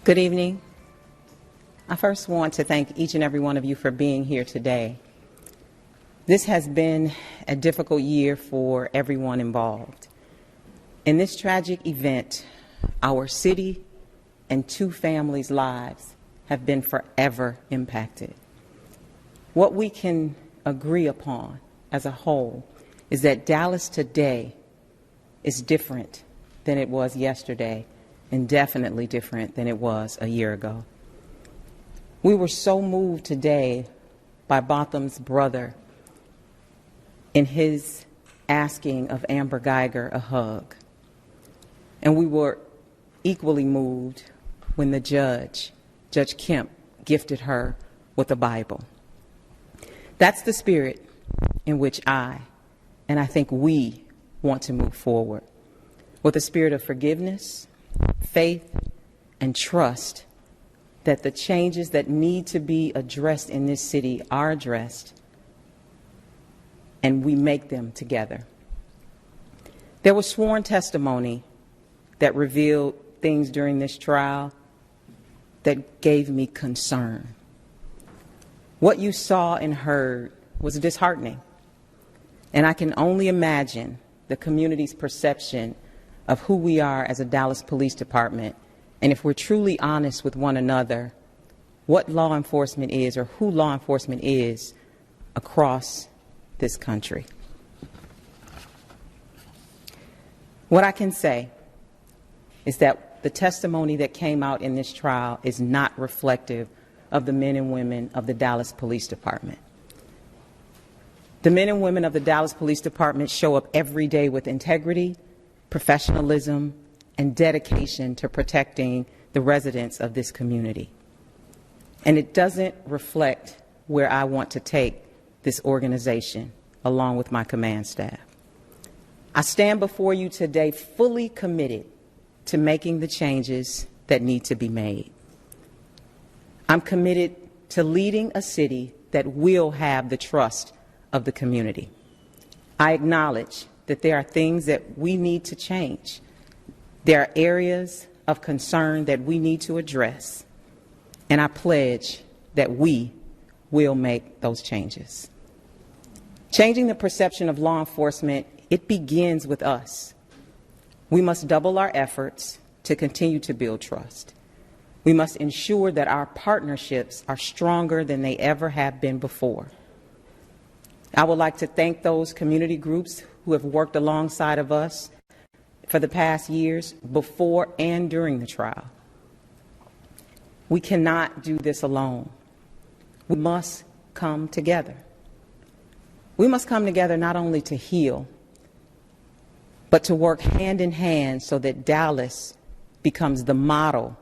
Good evening. I first want to thank each and every one of you for being here today. This has been a difficult year for everyone involved. In this tragic event, our city and two families' lives have been forever impacted. What we can agree upon as a whole is that Dallas today is different than it was yesterday, and definitely different than it was a year ago. We were so moved today by Botham's brother in his asking of Amber Guyger a hug. And we were equally moved when the Judge Kemp, gifted her with a Bible. That's the spirit in which I think we want to move forward, with a spirit of forgiveness, faith, and trust that the changes that need to be addressed in this city are addressed, and we make them together. There was sworn testimony that revealed things during this trial that gave me concern. What you saw and heard was disheartening, and I can only imagine the community's perception of who we are as a Dallas Police Department, and if we're truly honest with one another, what law enforcement is or who law enforcement is across this country. What I can say is that the testimony that came out in this trial is not reflective of the men and women of the Dallas Police Department. The men and women of the Dallas Police Department show up every day with integrity, professionalism, and dedication to protecting the residents of this community. And it doesn't reflect where I want to take this organization, along with my command staff. I stand before you today fully committed to making the changes that need to be made. I'm committed to leading a city that will have the trust of the community. I acknowledge that there are things that we need to change. There are areas of concern that we need to address, and I pledge that we will make those changes. Changing the perception of law enforcement, it begins with us. We must double our efforts to continue to build trust. We must ensure that our partnerships are stronger than they ever have been before. I would like to thank those community groups who have worked alongside of us for the past years, before and during the trial. We cannot do this alone. We must come together. We must come together not only to heal, but to work hand in hand so that Dallas becomes the model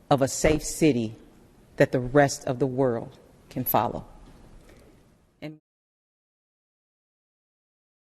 of a safe city that the rest of the world can follow.